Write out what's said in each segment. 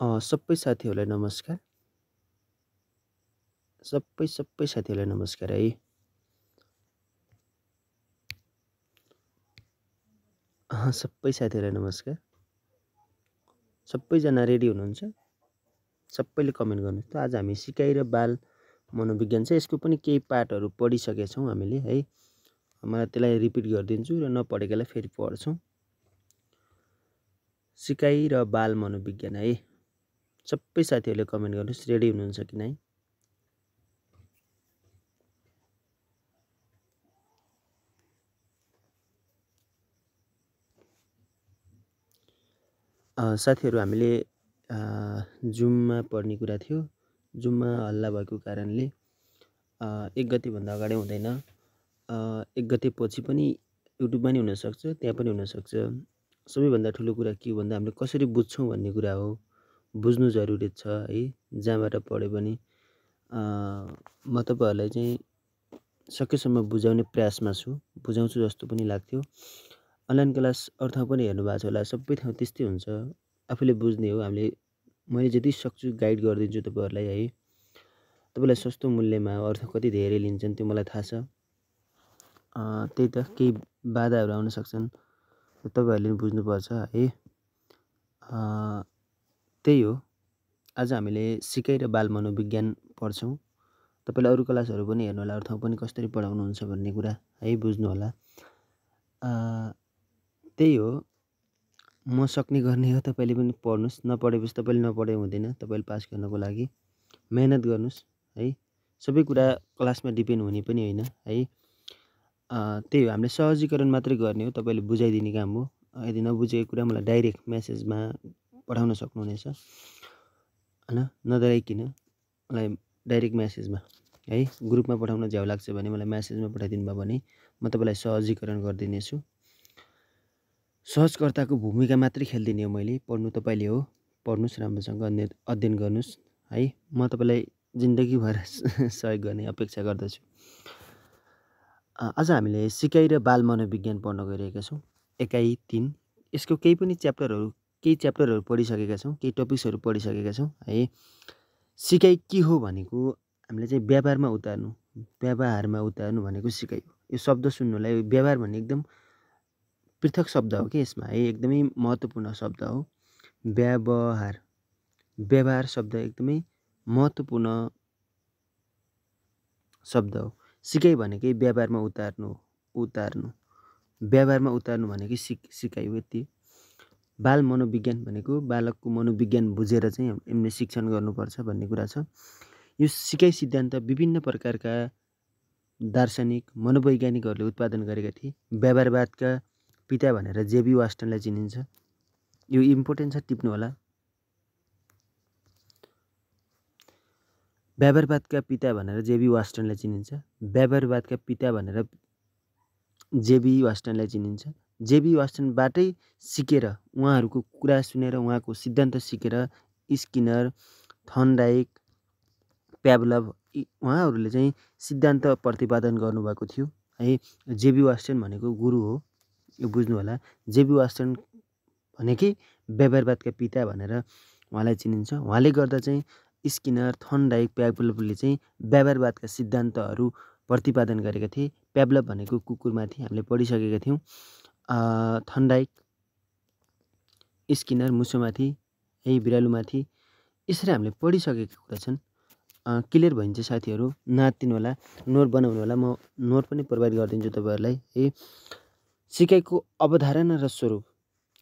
सबै साथीहरूलाई नमस्कार। सबै साथीहरूलाई नमस्कार है। सबै साथीहरूलाई नमस्कार। सबैजना रेडी हुनुहुन्छ? सबैले कमेन्ट गर्नुहोस् त। आज हामी सिकाइ र बाल मनोविज्ञान छ, यसको पनि केही पार्टहरू पढिसकेका छौँ हामीले है। मलाई त्यसलाई रिपिट गरिदिन्छु र नपढेकोलाई फेरि पढ्छौँ। सिकाइ र बाल मनोविज्ञान है। सबै साथीहरूले कमेन्ट गर्नुहोस्, रेडी हुनुहुन्छ कि नै? साथीहरू, हामीले जुममा पढ्ने कुरा थियो। जुममा हल्ला भएको कारणले 1 गतेभन्दा अगाडि हुँदैन। 1 गते पछि पनि युट्युबमा नि हुनसक्छ, त्यहाँ पनि हुनसक्छ। सबैभन्दा ठुलो कुरा के हो भन्दा हामीले कसरी बुझ्छौँ भन्ने कुरा हो। बुझ्नु जरुरी छ है। जहाँबाट पढे पनि म तपाईँहरूलाई चाहिँ सकेसम्म बुझाउने प्रयासमा छु। बुझाउँछु जस्तो पनि लाग्थ्यो। अनलाइन क्लास अरू ठाउँ पनि हेर्नु भएको छ होला, सबै ठाउँ त्यस्तै हुन्छ। आफूले बुझ्ने हो। मैले जति सक्छु गाइड गरिदिन्छु तपाईँहरूलाई है। तपाईँलाई सस्तो मूल्यमा अरू ठाउँ कति धेरै लिन्छन् त्यो मलाई थाहा छ। त्यही त केही बाधाहरू आउन सक्छन्, तपाईँहरूले पनि बुझ्नुपर्छ है। त्यही हो। आज हामीले सिकाइ र बाल मनोविज्ञान पढ्छौँ। तपाईँले अरू क्लासहरू पनि हेर्नु होला, अरू ठाउँ पनि कसरी पढाउनुहुन्छ भन्ने कुरा है बुझ्नु होला। त्यही हो। म सक्ने गर्ने हो, तपाईँले पनि पढ्नुहोस्। नपढेपछि तपाईँले नपढे हुँदैन। तपाईँले पास गर्नको लागि मेहनत गर्नुहोस् है। सबै कुरा क्लासमा डिपेन्ड हुने पनि होइन है। त्यही हो, हामीले सहजीकरण मात्रै गर्ने हो, तपाईँले बुझाइदिने काम हो। यदि नबुझेको कुरा मलाई डाइरेक्ट मेसेजमा पठाउन सक्नुहुनेछ होइन, नडराइकन मलाई डाइरेक्ट मेसेजमा है। ग्रुपमा पठाउन झ्याउ लाग्छ भने मलाई मेसेजमा पठाइदिनु भयो भने म तपाईँलाई सहजीकरण गरिदिनेछु। सहजकर्ताको भूमिका मात्रै खेलिदिने हो मैले। पढ्नु तपाईँले हो, पढ्नुहोस्, राम्रोसँग अध्ययन गर्नुहोस् है। म तपाईँलाई जिन्दगीभर सहयोग गर्ने अपेक्षा गर्दछु। आज हामीले सिकाइ र बाल मनोविज्ञान पढ्न गइरहेका छौँ। एकाइ 3। यसको केही च्याप्टरहरू पढिसकेका छौँ, केही टपिक्सहरू पढिसकेका छौँ है। सिकाइ के हो भनेको हामीले चाहिँ व्यवहारमा उतार्नु भनेको सिकाइ हो। यो शब्द सुन्नुलाई व्यवहार भन्ने एकदम पृथक शब्द हो कि यसमा है, एकदमै महत्त्वपूर्ण शब्द हो। व्यवहार शब्द एकदमै महत्त्वपूर्ण शब्द हो। सिकाइ भनेकै व्यवहारमा उतार्नु। व्यवहारमा उतार्नु भनेकै सिकाइ हो। यति। बाल मनोविज्ञान भनेको बालकको मनोविज्ञान बुझेर चाहिँ हामीले शिक्षण गर्नुपर्छ भन्ने कुरा छ। यो सिकाइ सिद्धान्त विभिन्न प्रकारका दार्शनिक मनोवैज्ञानिकहरूले उत्पादन गरेका थिए। व्यवहारवादका पिता भनेर जेबी वास्टनलाई चिनिन्छ। यो इम्पोर्टेन्ट छ, टिप्नु होला। व्यवहारवादका पिता भनेर जेबी वास्टनलाई चिनिन्छ। व्यवहारवादका पिता भनेर जेबी वास्टनलाई चिनिन्छ। जेबी वास्टनबाटै सिकेर, उहाँहरूको कुरा सुनेर, उहाँको सिद्धान्त सिकेर स्किनर, थर्नडाइक, प्याभलभ उहाँहरूले चाहिँ सिद्धान्त प्रतिपादन गर्नुभएको थियो है। जेबी वास्टन भनेको गुरु हो, यो बुझ्नु होला। जेबी वास्टन भनेकै व्यवहारवादका पिता भनेर उहाँलाई चिनिन्छ। उहाँले गर्दा चाहिँ स्किनर, थर्नडाइक, प्याभलभले चाहिँ व्यवहारवादका सिद्धान्तहरू प्रतिपादन गरेका थिए। प्याभलभ भनेको कुकुरमाथि हामीले पढिसकेका थियौँ। थर्नडाइक, स्किनर मुसोमाथि है, बिरालुमाथि, यसरी हामीले पढिसकेका कुरा छन्। क्लियर भइन्छ साथीहरू? नआत्तिनु होला, नोट बनाउनु होला। म नोट पनि प्रोभाइड गरिदिन्छु तपाईँहरूलाई है। सिकाइको अवधारणा र स्वरूप,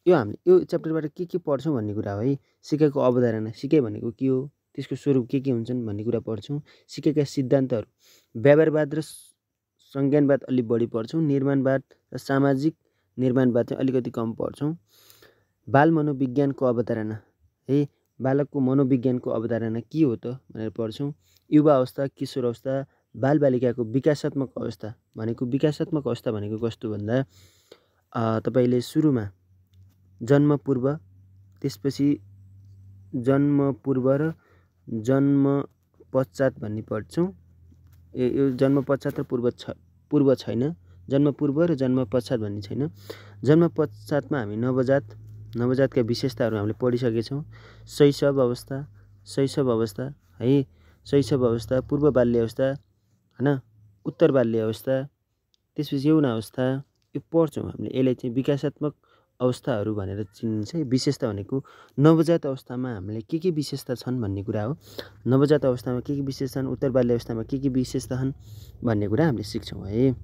यो च्याप्टरबाट के पढ्छौँ भन्ने कुरा हो है। सिकाइको अवधारणा, सिकाइ भनेको के हो, त्यसको स्वरूप के हुन्छन् भन्ने कुरा पढ्छौँ। सिकाइका सिद्धान्तहरू, व्यवहारवाद र संज्ञानवाद अलि बढी पढ्छौँ। निर्माणवाद र सामाजिक निर्माणवाद चाहिँ अलिकति कम पढ्छौँ। बाल मनोविज्ञानको अवधारणा है, बालकको मनोविज्ञानको अवधारणा के हो त भनेर पढ्छौँ। युवा अवस्था, किशोर अवस्था, बालबालिकाको विकासात्मक अवस्था भनेको कस्तो भन्दा तपाईँले सुरुमा जन्मपूर्व, त्यसपछि जन्मपूर्व र जन्म पश्चात भन्ने पढ्छौँ। यो जन्म पश्चात र पूर्व छैन। जन्म पूर्व र जन्म पश्चात भन्ने छैन। जन्म पश्चातमा हामी नवजात, नवजातका विशेषताहरू हामीले पढिसकेछौँ। शैशव अवस्था है, शैशव अवस्था, पूर्व बाल्य अवस्था होइन, उत्तर बाल्य अवस्था, त्यसपछि यौन अवस्था, यो पढ्छौँ हामीले। यसलाई चाहिँ विकासात्मक अवस्थाहरू भनेर चिनिन्छ। विशेषता भनेको नवजात अवस्थामा हामीले के विशेषता छन् भन्ने कुरा हो। नवजात अवस्थामा के विशेषता छन्, उत्तर बाल्य अवस्थामा के विशेषता छन् भन्ने कुरा हामीले सिक्छौँ है।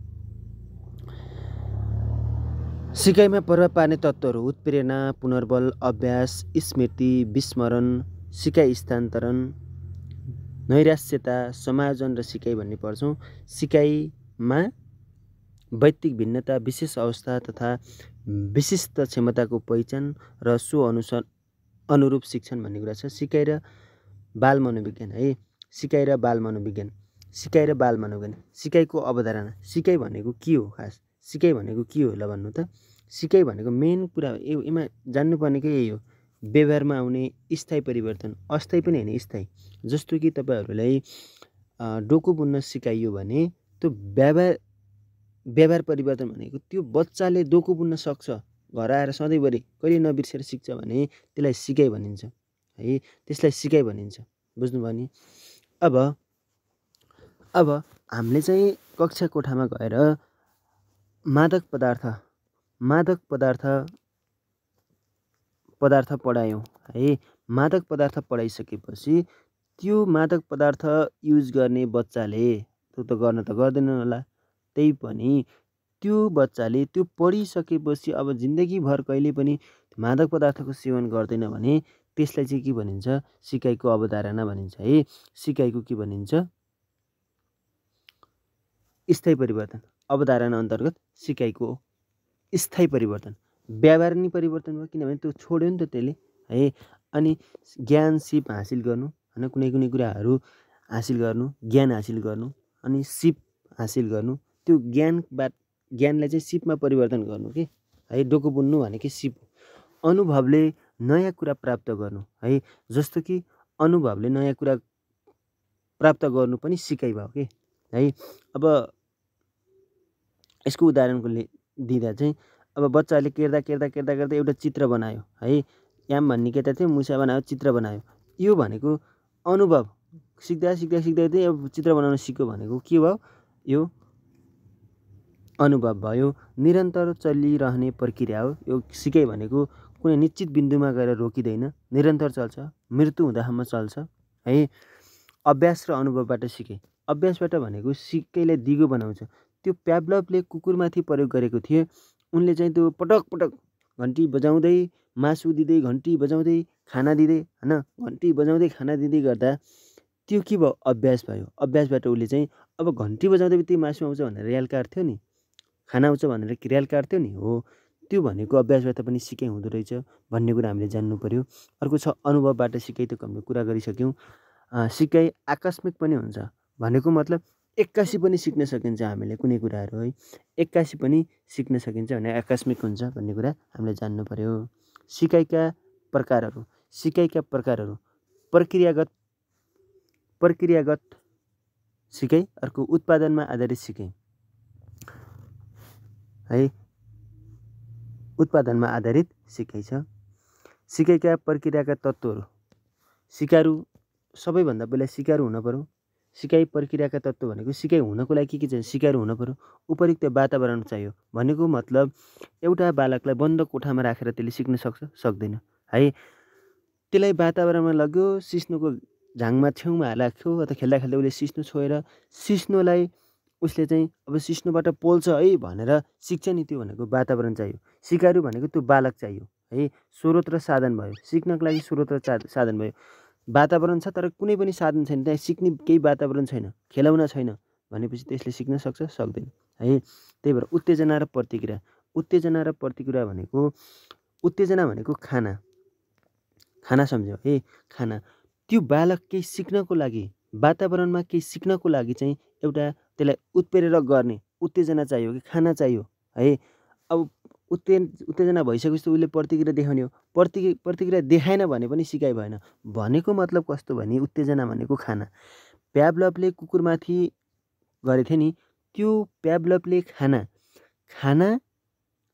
सिकाइमा प्रभाव पार्ने तत्त्वहरू: उत्प्रेरणा, पुनर्बल, अभ्यास, स्मृति, विस्मरण, सिकाइ स्थानान्तरण, नैराश्यता, समायोजन र सिकाइ भन्ने पढ्छौँ। सिकाइमा वैयक्तिक भिन्नता, विशेष अवस्था तथा विशिष्ट क्षमताको पहिचान र सो अनुरूप शिक्षण भन्ने कुरा छ। सिकाइ र बाल मनोविज्ञान है, सिकाइ र बाल मनोविज्ञान, सिकाइ र बाल मनोविज्ञान। सिकाइको अवधारणा, सिकाइ भनेको के हो, खास सिकाइ भनेको के हो ल भन्नु त। सिकाइ भनेको मेन कुरा यसमा जान्नुपर्नेकै यही हो, व्यवहारमा आउने स्थायी परिवर्तन, अस्थायी पनि होइन, स्थायी। जस्तो कि तपाईँहरूलाई डोको बुन्न सिकाइयो भने त्यो व्यवहार परिवर्तन भनेको त्यो बच्चाले डोको बुन्न सक्छ, घर आएर सधैँभरि कहिले नबिर्सेर सिक्छ भने त्यसलाई सिकाइ भनिन्छ है, त्यसलाई सिकाइ भनिन्छ। बुझ्नुभयो नि। अब हामीले चाहिँ कक्षा कोठामा गएर मादक पदार्थ पढायौँ है। मादक पदार्थ पढाइसकेपछि त्यो मादक पदार्थ युज गर्ने बच्चाले त्यो त गर्न त गर्दैन होला, त्यही पनि त्यो बच्चाले त्यो पढिसकेपछि अब जिन्दगीभर कहिले पनि मादक पदार्थको सेवन गर्दैन भने त्यसलाई चाहिँ के भनिन्छ, सिकाइको अवधारणा भनिन्छ है। सिकाइको के भनिन्छ, स्थायी परिवर्तन। अवधारणा अन्तर्गत सिकाइको स्थायी परिवर्तन, व्यवहार नि परिवर्तन भयो, किनभने त्यो छोड्यो नि त त्यसले है। अनि ज्ञान सिप हासिल गर्नु होइन, कुनै कुराहरू हासिल गर्नु, ज्ञान हासिल गर्नु, अनि सिप हासिल गर्नु, त्यो ज्ञानलाई चाहिँ सिपमा परिवर्तन गर्नु के है। डोको बुन्नु भनेको सिप हो। अनुभवले नयाँ कुरा प्राप्त गर्नु है, जस्तो कि अनुभवले नयाँ कुरा प्राप्त गर्नु पनि सिकाइ भयो के है। अब यसको उदाहरणको दिँदा चाहिँ अब बच्चाले केर्दा एउटा चित्र बनायो है। याम भन्ने केटा थियो, मुसा बनायो, चित्र बनायो। यो भनेको अनुभव, सिक्दा चाहिँ अब चित्र बनाउन सिक्यो भनेको के भयो, यो अनुभव भयो। निरन्तर चलिरहने प्रक्रिया हो यो। सिकाइ भनेको कुनै निश्चित बिन्दुमा गएर रोकिँदैन, निरन्तर चल्छ, मृत्यु हुँदासम्म चल्छ है। अभ्यास र अनुभवबाट सिकाइ, अभ्यासबाट भनेको सिकाइलाई दिगो बनाउँछ। त्यो प्याभलभले कुकुरमाथि प्रयोग गरेको थिए। उनले चाहिँ त्यो पटक घन्टी बजाउँदै मासु दिँदै, घन्टी बजाउँदै खाना दिँदै होइन, घन्टी बजाउँदै खाना दिँदै गर्दा त्यो के भयो, अभ्यास भयो। अभ्यासबाट उसले चाहिँ अब घन्टी बजाउँदै त्यो मासु आउँछ भनेर र्याल काट्थ्यो नि, खाना आउँछ भनेर र्याल काट्थ्यो नि, हो त्यो भनेको अभ्यासबाट पनि सिकाइ हुँदो रहेछ भन्ने कुरा हामीले जान्नु पर्यो। अर्को छ अनुभवबाट सिकाइ, त्यो हामीले कुरा गरिसक्यौँ। सिकाइ आकस्मिक पनि हुन्छ भनेको मतलब एक्कासी पनि सिक्न सकिन्छ हामीले कुनै कुराहरू है, एक्कासी पनि सिक्न सकिन्छ भने आकस्मिक हुन्छ भन्ने कुरा हामीले जान्नु पर्यो। सिकाइका प्रकारहरू, प्रक्रियागत सिकाइ, अर्को उत्पादनमा आधारित सिकाइ है। उत्पादनमा आधारित सिकाइ छ। सिकाइका प्रक्रियाका तत्त्वहरू, सिकारु सबैभन्दा पहिला सिकारु हुन पर्यो। सिकाइ प्रक्रियाका तत्त्व भनेको सिकाइ हुनको लागि के चाहिन्छ, सिकारु हुन पर्यो। उपयुक्त वातावरण चाहियो भनेको मतलब एउटा बालकलाई बन्द कोठामा राखेर त्यसले सिक्न सक्छ, सक्दैन है। त्यसलाई वातावरणमा लग्यो, सिस्नोको झाङमा छेउमा राख्यो, अथवा खेल्दा उसले सिस्नो छोएर सिस्नोलाई उसले चाहिँ अब सिस्नोबाट पोल्छ है भनेर सिक्छ नि, त्यो भनेको वातावरण चाहियो। सिकारु भनेको त्यो बालक चाहियो है। स्रोत र साधन भयो, सिक्नको लागि स्रोत र साधन भयो। वातावरण छ तर कुनै पनि साधन छैन, त्यहाँ सिक्ने केही वातावरण छैन, खेलाउन छैन भनेपछि त्यसले सिक्न सक्छ, सक्दैन है। त्यही भएर उत्तेजना र प्रतिक्रिया, उत्तेजना र प्रतिक्रिया भनेको, उत्तेजना भनेको खाना सम्झ्यो है, खाना। त्यो बालक केही सिक्नको लागि, वातावरणमा केही सिक्नको लागि चाहिँ एउटा त्यसलाई उत्प्रेरक गर्ने उत्तेजना चाहियो कि खाना चाहियो है। अब उत्तेजना भइसकेपछि उसले प्रतिक्रिया देखाउने हो, प्रतिक्रिया देखाएन भने पनि सिकाइ भएन। भनेको मतलब कस्तो भने उत्तेजना भनेको खाना। प्याभलभले कुकुरमाथि गरेथे नि, त्यो प्याभलभले खाना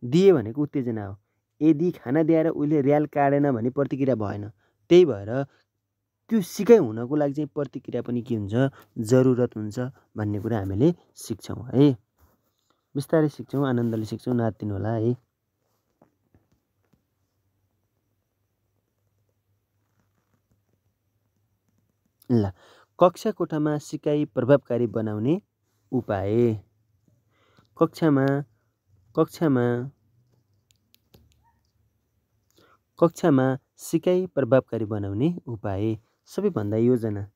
दिए भनेको उत्तेजना हो। यदि खाना दिएर उसले र्याल काटेन भने प्रतिक्रिया भएन। त्यही भएर त्यो सिकाइ हुनको लागि चाहिँ प्रतिक्रिया पनि के हुन्छ, जरुरत हुन्छ भन्ने कुरा हामीले सिक्छौँ है। बिस्तारै सिक्छौँ, आनन्दले सिक्छौँ, नातिनु होला है। ल, कक्षा कोठामा सिकाइ प्रभावकारी बनाउने उपाय। कक्षामा सिकाइ प्रभावकारी बनाउने उपाय। सबैभन्दा योजना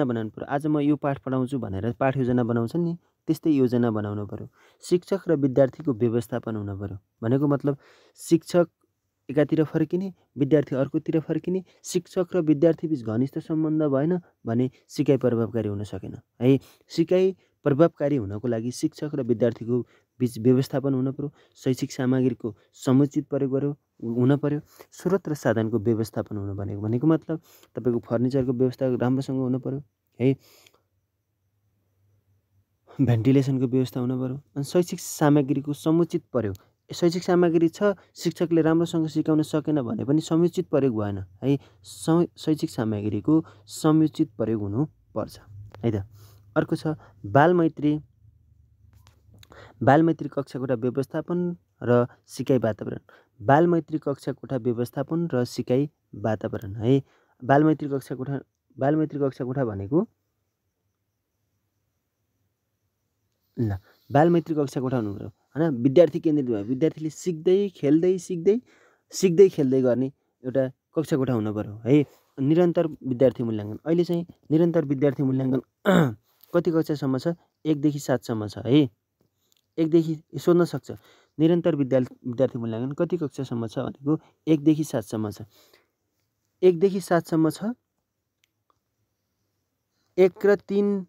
बनाउनु पर्यो। आज म यो पाठ पढाउँछु भनेर पाठ योजना बनाउँछन् नि, त्यस्तै योजना बनाउनु पर्यो। शिक्षक र विद्यार्थीको व्यवस्थापन हुनु पर्यो। भनेको मतलब शिक्षक एकातिर फर्किने, विद्यार्थी अर्कोतिर फर्किने। शिक्षक र विद्यार्थी बिच घनिष्ठ सम्बन्ध भएन भने सिकाइ प्रभावकारी हुन सकेन है। सिकाइ प्रभावकारी हुनको लागि शिक्षक र विद्यार्थीको बिच व्यवस्थापन हुनु पर्यो। शैक्षिक सामग्रीको समुचित प्रयोग हुन पर्यो। स्रोत र साधनको व्यवस्थापन हुनु भनेको मतलब तपाईँको फर्निचरको व्यवस्था राम्रोसँग हुनु पर्यो है। भेन्टिलेसनको व्यवस्था हुनु पर्यो। अनि शैक्षिक सामग्रीको समुचित प्रयोग। शैक्षिक सामग्री छ, शिक्षकले राम्रोसँग सिकाउन सकेन भने पनि समुचित प्रयोग भएन है। शैक्षिक सामग्रीको समुचित प्रयोग हुनुपर्छ है त। अर्को छ बालमैत्री कक्षाकोठा व्यवस्थापन र सिकाइ वातावरण। बालमैत्री कक्षाकोठा व्यवस्थापन र सिकाइ वातावरण है। बालमैत्री कक्षाकोठा भनेको ल, बालमैत्री कक्षाकोठा हुनु पर्यो होइन। विद्यार्थी केन्द्रित भयो। विद्यार्थीले सिक्दै खेल्दै गर्ने एउटा कक्षाकोठा हुनु पर्यो है। निरन्तर विद्यार्थी मूल्याङ्कन। अहिले चाहिँ निरन्तर विद्यार्थी मूल्याङ्कन कति कक्षासम्म छ? 1 देखि 7 सम्म छ है। 1 देखि सोध्न सक्छ, निरन्तर विद्यार्थी मूल्याङ्कन कति कक्षासम्म छ भनेको 1 देखि 7 सम्म छ। 1 देखि 7 सम्म छ। 1 र 3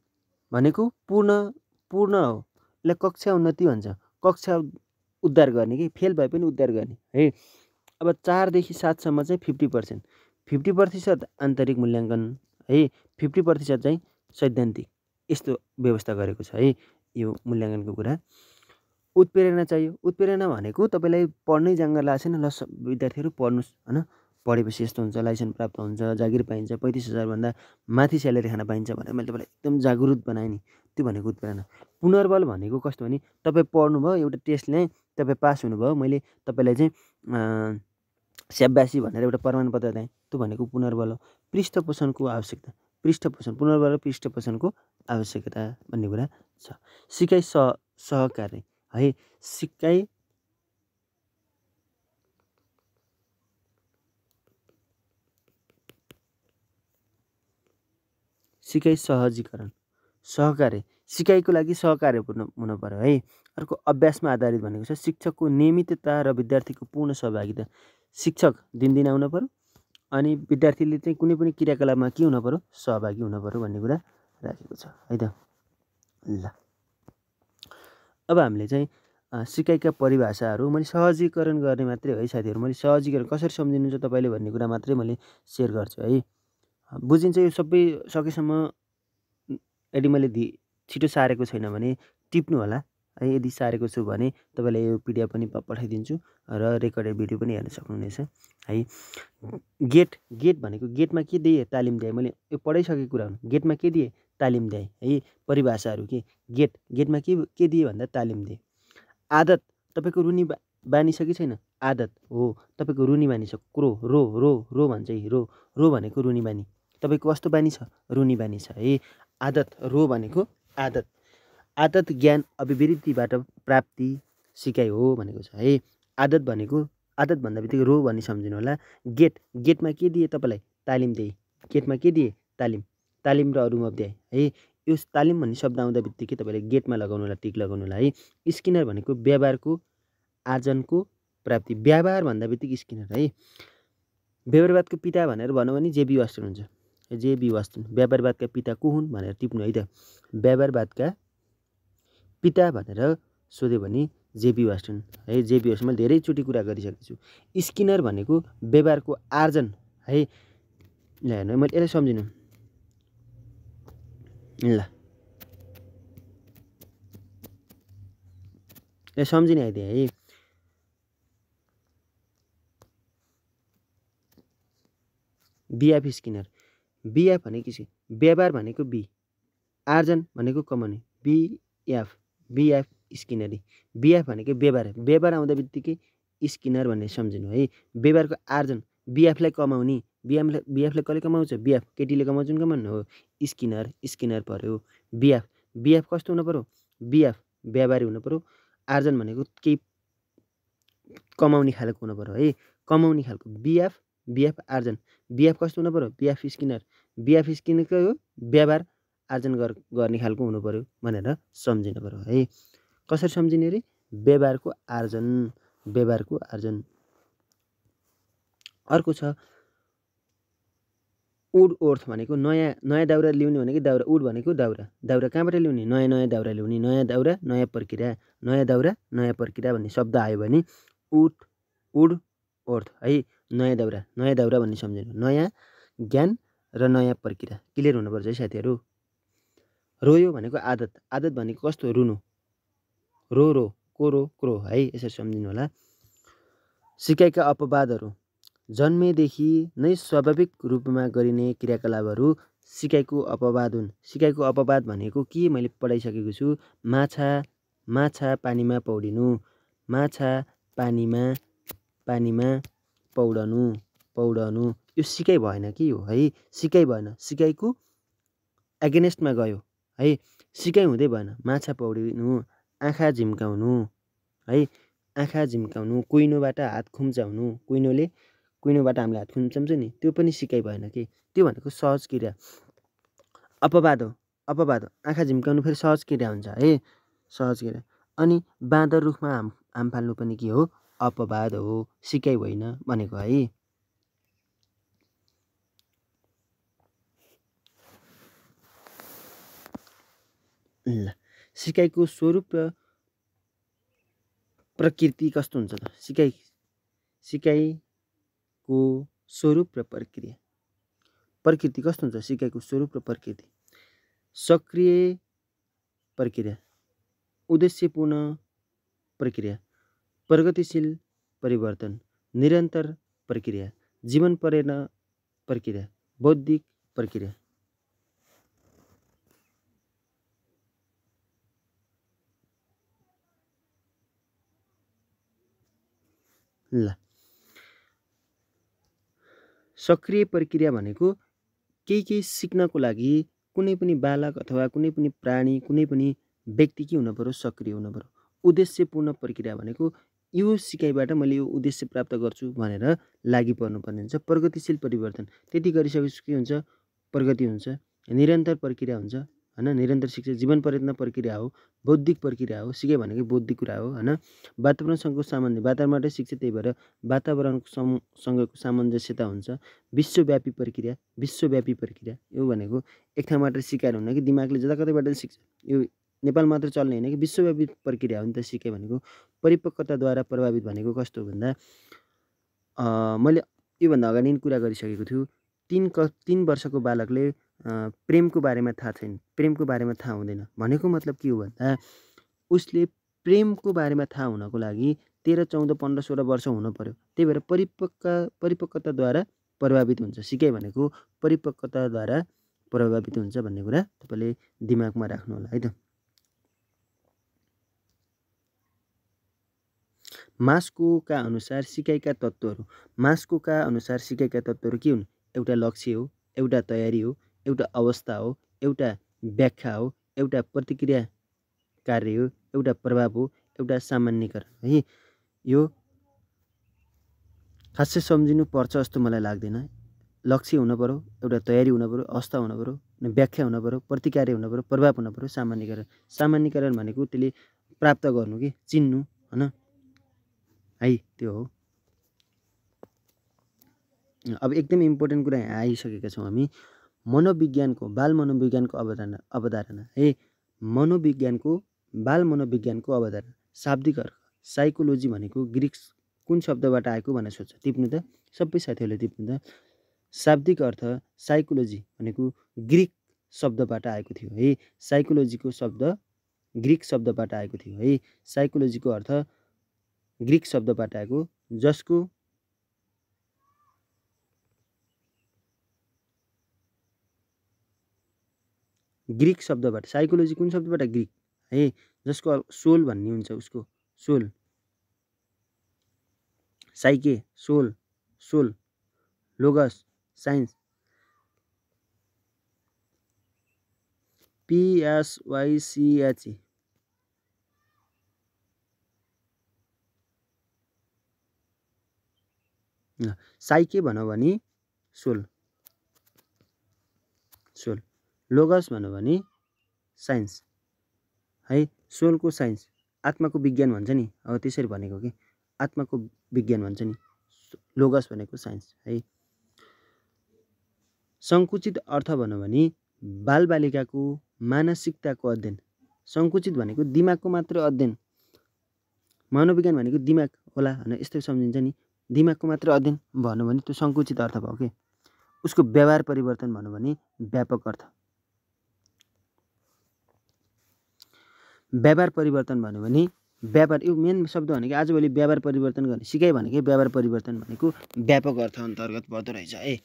भनेको पूर्ण हो। यसलाई कक्षा उन्नति भन्छ। कक्षा उद्धार गर्ने कि फेल भए पनि उद्धार गर्ने है। अब 4 देखि 7 सम्म चाहिँ 50%, 50% आन्तरिक मूल्याङ्कन है, 50% चाहिँ सैद्धान्तिक। यस्तो व्यवस्था गरेको छ है यो मूल्याङ्कनको कुरा। उत्प्रेरणा चाहियो। उत्प्रेरणा भनेको तपाईँलाई पढ्नै जाँगर लागेको छैन, ल विद्यार्थीहरू पढ्नुहोस् होइन, पढेपछि यस्तो हुन्छ, लाइसेन्स प्राप्त हुन्छ, जागिर पाइन्छ, 35,000 भन्दा माथि स्यालेरी खान पाइन्छ भनेर मैले तपाईँलाई एकदम जागरुक बनाएँ नि, त्यो भनेको उत्प्रेरणा। पुनर्बल भनेको कस्तो भने तपाईँ पढ्नुभयो, एउटा टेस्ट ल्याएँ, तपाईँ पास हुनुभयो, मैले तपाईँलाई चाहिँ स्याबासी भनेर एउटा प्रमाणपत्र दिएँ, त्यो भनेको पुनर्बल हो। पृष्ठपोषणको आवश्यकता। पुनर्बल र पृष्ठपोषणको आवश्यकता भन्ने कुरा छ। सिकाइ सहकार्य है। सिकाइ सहजीकरण, सहकार्य। सिकाइको लागि सहकार्य हुनु पर्यो है। अर्को अभ्यासमा आधारित भनेको छ शिक्षकको नियमितता र विद्यार्थीको पूर्ण सहभागिता। शिक्षक दिनदिन आउनु पर्यो अनि विद्यार्थीले चाहिँ कुनै पनि क्रियाकलापमा के हुनु पर्यो, सहभागी हुनु पर्यो भन्ने कुरा राखेको छ है त। ल, अब हामीले चाहिँ सिकाइका परिभाषाहरू मैले सहजीकरण गर्ने मात्रै है साथीहरू। मैले सहजीकरण कसरी सम्झिनुहुन्छ तपाईँले भन्ने कुरा मात्रै मैले सेयर गर्छु है। बुझिन्छ यो सबै सकेसम्म। यदि मैले छिटो सारेको छैन भने टिप्नु होला है। यदि सारेको छु भने तपाईँलाई यो पिडिएफ पनि पठाइदिन्छु र रेकर्डेड भिडियो पनि हेर्न सक्नुहुनेछ है। गेट भनेको गेटमा के दिएँ, तालिम दिएँ। मैले यो पढाइसकेको कुरा हो। गेटमा के दिएँ, तालिम दिएँ है। परिभाषाहरू के, गेटमा के दिएँ भन्दा तालिम दिएँ। आदत, तपाईँको रुनी बानी छ कि छैन? आदत हो, तपाईँको रुनी बानी छ। रो भन्छ है। रो भनेको रुनी बानी। तपाईँको कस्तो बानी छ? रुनी बानी छ है। आदत, रो भनेको आदत ज्ञान अभिवृद्धिबाट प्राप्ति सिकाइ हो भनेको छ है। आदत भन्दा बित्तिकै रो भन्ने सम्झिनु होला। गेटमा के दिए तपाईँलाई? तालिम दिए। गेटमा के दिए? तालिम र अनुभव दिए है। यो तालिम भन्ने शब्द आउँदा बित्तिकै तपाईँले गेटमा लगाउनु होला, टिक लगाउनु होला है। स्किनर भनेको व्यवहारको आर्जनको प्राप्ति। व्यवहार भन्दा बित्तिकै स्किनर है। व्यवहारवादको पिता भनेर भनौँ भने जेबी वास्टन हुन्छ। जेबी वास्टन व्यवहारवादका पिता को हुन् भनेर टिप्नु है त। व्यवहारवादका पिता भनेर सोध्यो भने जेबी वास्टन है। जेबी वास्टन मैले धेरैचोटि कुरा गरिसकेको छु। स्किनर भनेको व्यवहारको आर्जन है। ल हेर्नु, मैले यसलाई सम्झिनु। ल, सम्झिने आइदिएँ है। BF Skinner. बिएफ भनेको के? व्यवहार भनेको बी, आर्जन भनेको कमाउने बिएफ, बिएफ स्किनरी। बिएफ भनेको व्यवहार, व्यवहार आउँदा बित्तिकै स्किनर भन्ने सम्झिनु है। व्यवहारको आर्जन बिएफलाई कमाउने, बिएफलाई कसले कमाउँछ? बिएफ केटीले कमाउँछ नि कमाउनु हो स्किनर, स्किनर पर्यो। बिएफ, बिएफ कस्तो हुनु पर्यो? बिएफ व्यवहारी हुनु पर्यो। आर्जन भनेको केही कमाउने खालको हुनु पर्यो है, कमाउने खालको। बिएफ, बिएफ आर्जन, बिएफ कस्तो हुनु पर्यो? बिएफ स्किनर, बिएफ स्किनरकै हो व्यवहार आर्जन गर्ने खालको हुनु पर्यो भनेर सम्झिनु पर्यो है। कसरी सम्झिने अरे? व्यवहारको आर्जन, व्यवहारको आर्जन। अर्को छ उड ओर्थ भनेको नयाँ नयाँ दाउरा ल्याउने भनेको दाउरा, उड भनेको दाउरा, दाउरा कहाँबाट ल्याउने? नयाँ नयाँ दाउरा ल्याउने, नयाँ दाउरा नयाँ प्रक्रिया, नयाँ दाउरा नयाँ प्रक्रिया भन्ने शब्द आयो भने उड ओर्थ है, नयाँ दाउरा भन्ने सम्झिनु। नयाँ ज्ञान र नयाँ प्रक्रिया क्लियर हुनुपर्छ है साथीहरू। रोयो भनेको आदत, आदत भनेको कस्तो? रुनु, रो कोरो क्रो है, यसरी सम्झिनु होला। सिकाइका अपवादहरू, जन्मेदेखि नै स्वाभाविक रूपमा गरिने क्रियाकलापहरू सिकाइको अपवाद हुन्। सिकाइको अपवाद भनेको के मैले पढाइसकेको छु। माछा पानीमा पौडिनु, माछा पानीमा पौडनु, यो सिकाइ भएन कि हो है, सिकाइ भएन, सिकाइको एगेनेस्टमा गयो है, सिकाइ हुँदै भएन। माछा पौडिनु, आँखा झिम्काउनु है, आँखा झिम्काउनु, कुइनोबाट हात खुम्चाउनु, कुइनोबाट हामीले हात खुम्चाउँछ नि, त्यो पनि सिकाइ भएन कि, त्यो भनेको सहज क्रिया। अपवाद हो, अपवाद आँखा झिम्काउनु फेरि सहज क्रिया हुन्छ है, सहज क्रिया। अनि बाँदर रुखमा हाम फाल्नु पनि के हो? अपवाद हो, सिकाइ होइन भनेको है। ल, सिकाइको स्वरूप र प्रकृति कस्तो हुन्छ त? सिकाइको स्वरूप र प्रकृति कस्तो हुन्छ? सिकाइको स्वरूप र प्रकृति सक्रिय प्रक्रिया, उद्देश्यपूर्ण प्रक्रिया, प्रगतिशील परिवर्तन, निरन्तर प्रक्रिया, जीवन प्रेरणा प्रक्रिया, बौद्धिक प्रक्रिया। ल, सक्रिय प्रक्रिया भनेको केही सिक्नको लागि कुनै पनि बालक अथवा कुनै पनि प्राणी, कुनै पनि व्यक्ति के हुनु पर्यो? सक्रिय हुनु पर्यो। उद्देश्यपूर्ण प्रक्रिया भनेको यो सिकाइबाट मैले यो उद्देश्य प्राप्त गर्छु भनेर लागि पर्नुपर्ने हुन्छ। प्रगतिशील परिवर्तन, त्यति गरिसकेपछि के हुन्छ? प्रगति हुन्छ। निरन्तर प्रक्रिया हुन्छ हैन, निरन्तर शिक्षा जीवन पर्यटन प्रक्रिया हो। बौद्धिक प्रक्रिया हो, सिकाइ भनेको बौद्धिक कुरा हो हैन। वातावरणसँगको सामञ्जस्य, वातावरणबाटै सिक्छ, त्यही भएर वातावरणसँगको सामञ्जस्यता हुन्छ। विश्वव्यापी प्रक्रिया, विश्वव्यापी प्रक्रिया यो भनेको एक ठाउँबाट सिकाएर हुन्न कि, दिमागले जताकतैबाट सिक्छ, यो नेपाल मात्र चल्ने होइन कि, विश्वव्यापी प्रक्रिया हो नि त सिकाइ भनेको। परिपक्वताद्वारा प्रभावित भनेको कस्तो भन्दा मैले योभन्दा अगाडि कुरा गरिसकेको छु। 3 वर्षको बालकले प्रेमको बारेमा थाहा छैन, प्रेमको बारेमा थाहा हुँदैन भनेको मतलब के हो भन्दा उसले प्रेमको बारेमा थाहा हुनको लागि 13, 14, 15, 16 वर्ष हुनु पर्यो। त्यही भएर परिपक्वताद्वारा प्रभावित हुन्छ। सिकाइ भनेको परिपक्वताद्वारा प्रभावित हुन्छ भन्ने कुरा तपाईँले दिमागमा राख्नु होला है त। मास्कोका अनुसार सिकाइका तत्त्वहरू, मास्कोका अनुसार सिकाइका तत्त्वहरू के हुन्? एउटा लक्ष्य हो, एउटा तयारी हो, एउटा अवस्था हो, एउटा व्याख्या हो, एउटा प्रतिक्रिया कार्य हो, एउटा प्रभाव हो, एउटा सामान्यीकरण है। यो खासै सम्झिनु पर्छ जस्तो मलाई लाग्दैन। लक्ष्य हुनु पर्यो, एउटा तयारी हुनु पर्यो, अवस्था हुनु पर्यो, व्याख्या हुनु पर्यो, प्रतिक्रिया हुनु पर्यो, प्रभाव हुनु पर्यो, सामान्यीकरण। सामान्यीकरण भनेको त्यसले प्राप्त गर्नु कि चिन्नु हैन है, त्यो हो। अब एकदम इम्पोर्टेन्ट कुरा यहाँ आइसकेका छौँ हामी। मनोविज्ञानको, बाल मनोविज्ञानको अवधारणा है। बाल मनोविज्ञानको अवधारणा, शाब्दिक अर्थ साइकोलोजी भनेको ग्रीक कुन शब्दबाट आएको भनेर सोध्छ, टिप्नु त सबै साथीहरूले टिप्नु त। शाब्दिक अर्थ साइकोलोजी भनेको ग्रीक शब्दबाट आएको थियो है। साइकोलोजीको शब्द ग्रीक शब्दबाट आएको थियो है। साइकोलोजीको अर्थ ग्रीक शब्दबाट आएको, जसको ग्रीक शब्दबाट, साइकोलोजी कुन शब्दबाट? ग्रीक है, जसको सोल भन्ने हुन्छ उसको, sole, साइके, sole, sole, लोगस, science, PSYCHE, साइके भनौँ भने सोल, सोल, लोगस भनौँ भने साइन्स है, सोलको साइन्स, आत्माको विज्ञान भन्छ नि, अब त्यसरी भनेको कि आत्माको विज्ञान भन्छ नि, लोगस भनेको साइन्स है। सङ्कुचित अर्थ भनौँ भने बालबालिकाको मानसिकताको अध्ययन। सङ्कुचित भनेको दिमागको मात्र अध्ययन, मनोविज्ञान भनेको दिमाग होला होइन, यस्तो सम्झिन्छ नि, दिमागको मात्र अध्ययन भनौँ भने त्यो सङ्कुचित अर्थ भयो कि। उसको व्यवहार परिवर्तन भनौँ भने व्यापक अर्थ, व्यवहार परिवर्तन भन्यो भने व्यवहार, यो मेन शब्द भनेको आजभोलि व्यवहार परिवर्तन गर्ने सिकाइ भनेको व्यवहार परिवर्तन भनेको व्यापक अर्थ अन्तर्गत पर्दो रहेछ है,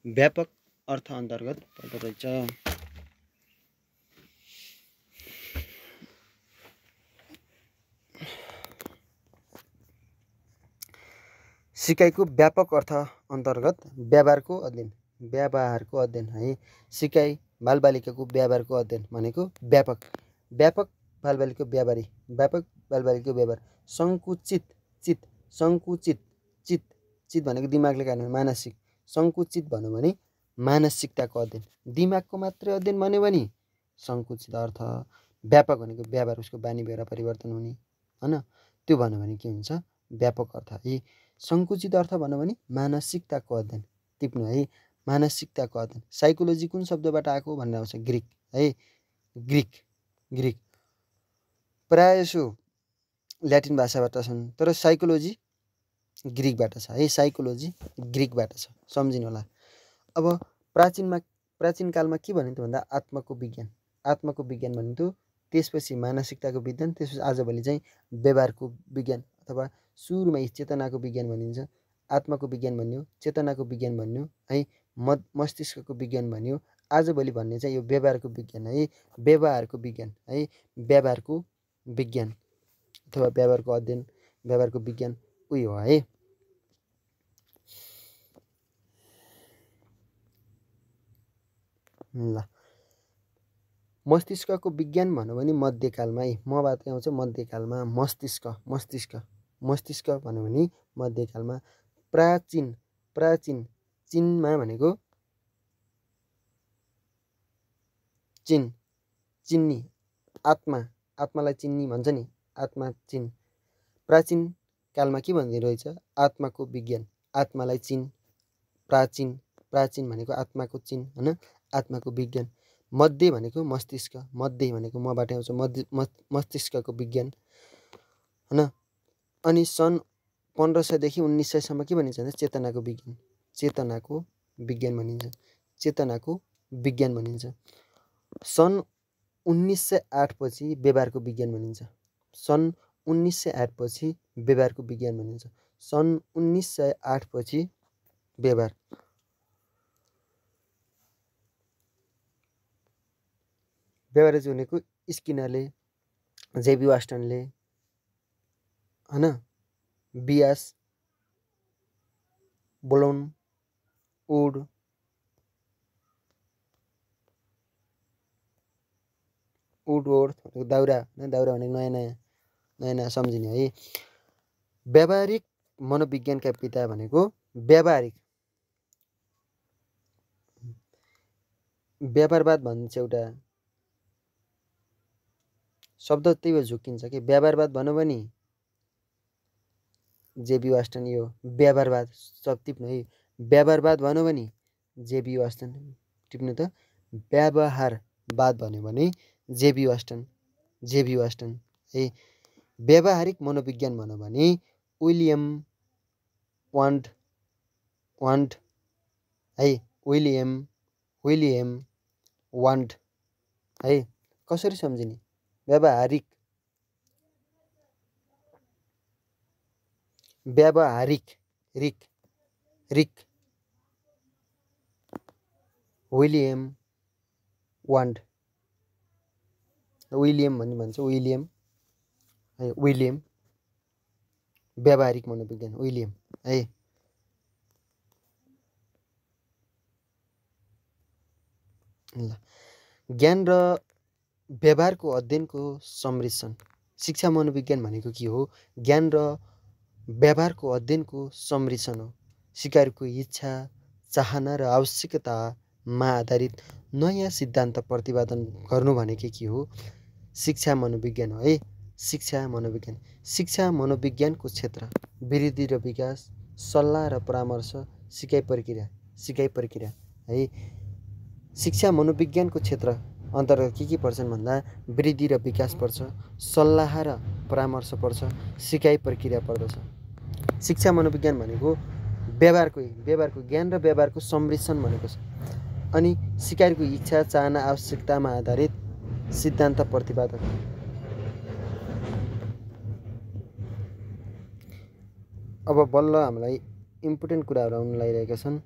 व्यापक अर्थ अन्तर्गत पर्दो रहेछ। सिकाइको व्यापक अर्थ अन्तर्गत व्यवहारको अध्ययन, व्यवहारको अध्ययन है, सिकाइ बालबालिकाको व्यवहारको अध्ययन भनेको व्यापक, व्यापक बालबालिकाको व्यवहारी, व्यापक बालबालिकाको व्यवहार। सङ्कुचित चित, सङ्कुचित चित, चित भनेको दिमागले गर्ने मानसिक, सङ्कुचित भन्यो भने मानसिकताको अध्ययन, दिमागको मात्रै अध्ययन भन्यो भने सङ्कुचित अर्थ, व्यापक भनेको व्यवहार, उसको बानी बेहोरा परिवर्तन हुने होइन, त्यो भन्यो भने के हुन्छ व्यापक अर्थ है। सङ्कुचित अर्थ भन्यो भने मानसिकताको अध्ययन, टिप्नु है, मानसिकताको अध्ययन। साइकोलोजी कुन शब्दबाट आएको भनेर आउँछ? ग्रिक है, ग्रिक, ग्रिक, प्रायः जसो ल्याटिन भाषाबाट छन् तर साइकोलोजी ग्रिकबाट छ है, साइकोलोजी ग्रिकबाट छ, सम्झिनु होला। अब प्राचीन कालमा के भनिन्थ्यो भन्दा आत्माको विज्ञान, आत्माको विज्ञान भनिन्थ्यो, त्यसपछि मानसिकताको विज्ञान, त्यसपछि आजभोलि चाहिँ व्यवहारको विज्ञान अथवा सुरुमा चेतनाको विज्ञान भनिन्छ, आत्माको विज्ञान भन्यो, चेतनाको विज्ञान भन्यो है, मस्तिष्कको विज्ञान भन्यो, आजभोलि भन्ने चाहिँ यो व्यवहारको विज्ञान है, व्यवहारको विज्ञान है, व्यवहारको विज्ञान अथवा व्यवहारको अध्ययन, व्यवहारको विज्ञान उयो हो है। ल मस्तिष्कको विज्ञान भन्यो भने मध्यकालमा है, मबाट आउँछ मध्यकालमा, मस्तिष्क, मस्तिष्क, मस्तिष्क भन्यो भने मध्यकालमा। प्राचीन, प्राचीन चिनमा भनेको चिन, चिन्नी, आत्मा, आत्मालाई चिन्नी भन्छ नि, आत्मा चिन। प्राचीन कालमा के भनिदिएको रहेछ? आत्माको विज्ञान, आत्मालाई चिन, प्राचीन, प्राचीन भनेको आत्माको चिन होइन, आत्माको विज्ञान। मध्य भनेको मस्तिष्क, मध्य भनेको मबाट आउँछ मस्तिष्कको विज्ञान होइन। अनि सन् 1500देखि 1900सम्म के भनिन्छ भने चेतनाको विज्ञान, चेतनाको विज्ञान भनिन्छ, चेतनाको विज्ञान भनिन्छ। सन् 1908 पछि व्यवहारको विज्ञान भनिन्छ, सन् 1908 पछि व्यवहारको विज्ञान भनिन्छ, सन् 1908 पछि व्यवहार। व्यवहारिक भनेको स्किनरले, जेबी वास्टनले होइन, बियास, ब्लोन, वुड, वुडवर्थ भनेको दाउरा, दाउरा भनेको नयाँ नयाँ सम्झिने है। व्यावहारिक मनोविज्ञानका पिता भनेको व्यावहारिक, व्यवहारवाद भनिन्छ एउटा शब्द, त्यही भएर झुक्किन्छ कि व्यवहारवाद भन्यो भने जेबी वास्टन, यो व्यवहारवाद सब टिप्नु है, व्यवहारवाद भन्यो भने जेबी वास्टन टिप्नु त, व्यवहारवाद भन्यो भने जेबी वास्टन, जेबी वास्टन है। व्यावहारिक मनोविज्ञान भन्यो भने विलियम वान्ड है, विलियम वान्ड है। कसरी सम्झिने? व्यावहारिक, व्यावहारिक, रिक, रिक, विलियम वान्ड विलियम भन्ने भन्छ, विलियम है, विलियम व्यावहारिक मनोविज्ञान विलियम है। ल ज्ञान र व्यवहारको अध्ययनको सम्मिश्रण। शिक्षा मनोविज्ञान भनेको के हो? ज्ञान र व्यवहारको अध्ययनको सम्मिश्रण हो। सिकारुको इच्छा, चाहना र आवश्यकतामा आधारित नयाँ सिद्धान्त प्रतिपादन गर्नु भनेको के हो? शिक्षा मनोविज्ञान हो है। शिक्षा मनोविज्ञान। शिक्षा मनोविज्ञानको क्षेत्र वृद्धि र विकास, सल्लाह र परामर्श, सिकाइ प्रक्रिया है। शिक्षा मनोविज्ञानको क्षेत्र अन्तर्गत के पर्छन् भन्दा वृद्धि र विकास पर्छ, सल्लाह र परामर्श पर्छ, सिकाइ प्रक्रिया पर्दछ। शिक्षा मनोविज्ञान भनेको व्यवहारको ज्ञान र व्यवहारको सम्मिश्रण भनेको छ। अनि सिकाइको इच्छा, चाहना, आवश्यकतामा आधारित सिद्धान्त प्रतिपादन। अब बल्ल हामीलाई इम्पोर्टेन्ट कुराहरू आउन लागिरहेका छन्।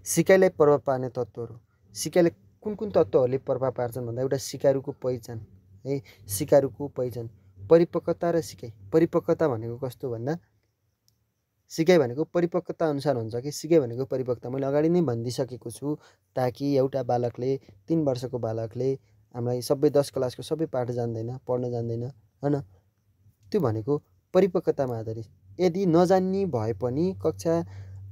सिकाइलाई प्रभाव पार्ने तत्त्वहरू। सिकाइले कुन तत्त्वहरूले प्रभाव पार्छन् भन्दा एउटा सिकारुको पहिचान है। सिकारुको पहिचान, परिपक्वता र सिकाइ। परिपक्वता भनेको कस्तो भन्दा सिकाइ भनेको परिपक्वता अनुसार हुन्छ कि सिकाइ भनेको परिपक्वता। मैले अगाडि नै भनिदिइसकेको छु, ताकि एउटा बालकले 3 वर्षको बालकले हामीलाई सबै 10 क्लासको सबै पाठ जान्दैन, पढ्न जान्दैन हैन, त्यो भनेको परिपक्वतामा आधारित। यदि नजान्ने भए पनि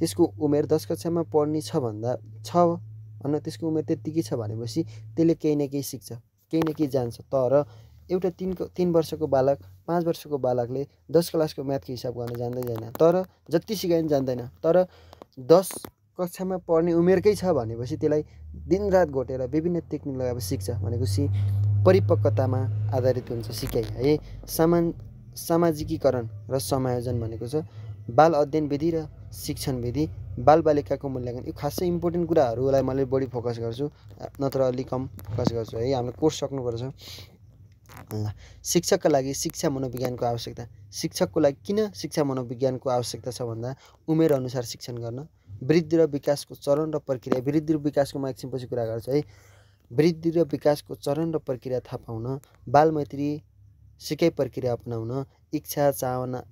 त्यसको उमेर 10 कक्षामा पढ्ने छ भन्दा हैन, त्यसको उमेर त्यतिकै छ भनेपछि त्यसले केही न केही सिक्छ, केही न केही जान्छ। तर एउटा 3 वर्षको बालक, 5 वर्षको बालकले 10 क्लासको म्याथको हिसाब गर्न जान्दैन, तर जति सिकाए पनि जान्दैन। तर 10 कक्षामा पढ्ने उमेरकै छ भनेपछि त्यसलाई दिनरात घोटेर विभिन्न टेक्निक लगाएर सिक्छ भनेपछि परिपक्वतामा आधारित हुन्छ सिकाइ है। सामाजिकीकरण र समायोजन भनेको छ बाल अध्ययन विधि र शिक्षण विधि, बालबालिकाको मूल्याङ्कन। यो खासै इम्पोर्टेन्ट कुराहरूलाई मैले बढी फोकस गर्छु, नत्र अलि कम फोकस गर्छु है। हामीले कोर्स सक्नुपर्छ। शिक्षकका लागि शिक्षा मनोविज्ञानको आवश्यकता। शिक्षकको लागि किन शिक्षा मनोविज्ञानको आवश्यकता छ भन्दा उमेर अनुसार शिक्षण गर्न, वृद्धि र विकासको चरण र प्रक्रिया। वृद्धि र विकासको म एकछिनपछि कुरा गर्छु है। वृद्धि र विकासको चरण र प्रक्रिया थाहा पाउन, बालमैत्री सिकाइ प्रक्रिया अपनाउन, इच्छा,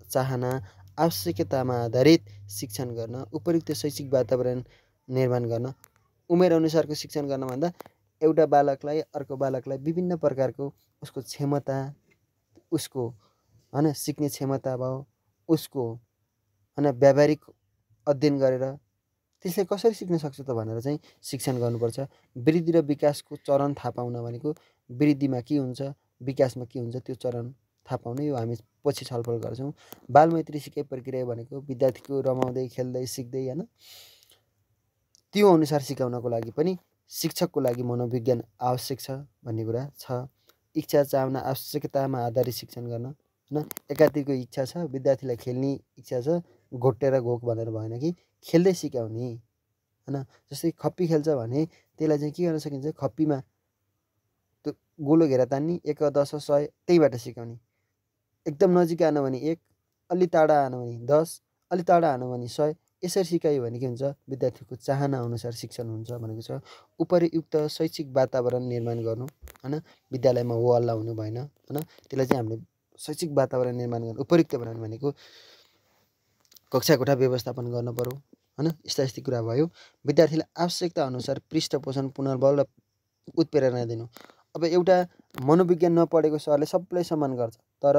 चाहना, आवश्यकतामा आधारित शिक्षण गर्न, उपयुक्त शैक्षिक वातावरण निर्माण गर्न। उमेर अनुसारको शिक्षण गर्न भन्दा एउटा बालकलाई अर्को बालकलाई विभिन्न प्रकारको उसको क्षमता, उसको हैन सिक्ने क्षमता भयो, उसको हैन व्यावहारिक अध्ययन गरेर त्यसले कसरी सिक्न सक्छ त भनेर चाहिँ शिक्षण गर्नुपर्छ। वृद्धि र विकासको चरण थाहा पाउन भनेको वृद्धिमा के हुन्छ, विकासमा के हुन्छ, त्यो चरण थाहा पाउनु। यो हामी पछि छलफल गर्छौँ। बालमैत्री सिकाइ प्रक्रिया भनेको विद्यार्थीको रमाउँदै खेल्दै सिक्दै हैन, त्यो अनुसार सिकाउनको लागि पनि शिक्षकको लागि मनोविज्ञान आवश्यक छ भन्ने कुरा छ। इच्छा, चाहना, आवश्यकतामा आधारित शिक्षण गर्न हैन। एकातिरको इच्छा छ, विद्यार्थीलाई खेल्ने इच्छा छ, घोटेर घोक भनेर भएन कि खेल्दै सिकाउने हैन। जस्तै खप्पी खेल्छ भने त्यसलाई चाहिँ के गर्न सकिन्छ, खप्पीमा त्यो गोलो घेरा तान्ने, 1 10 100 त्यहीबाट सिकाउने। एकदम नजिक आएन भने 1, अलि टाढा आएन भने 10, अलि टाढा आएन भने 100, यसरी सिकायो भने के हुन्छ, विद्यार्थीको चाहना अनुसार शिक्षण हुन्छ भनेको छ। उपयुक्त शैक्षिक वातावरण निर्माण गर्नु हैन, विद्यालयमा हो हल्ला हुनु भएन हैन, त्यसलाई चाहिँ हामीले शैक्षिक वातावरण निर्माण गर्नु। उपयुक्त बनाउनु भनेको कक्षा कोठा व्यवस्थापन गर्न पर्यो हैन, यस्ता कुरा भयो। विद्यार्थीलाई आवश्यकता अनुसार पृष्ठपोषण, पुनर्बल र उत्प्रेरणा दिनु। अब एउटा मनोविज्ञान नपढेको सरले सबैलाई सम्मान गर्छ, तर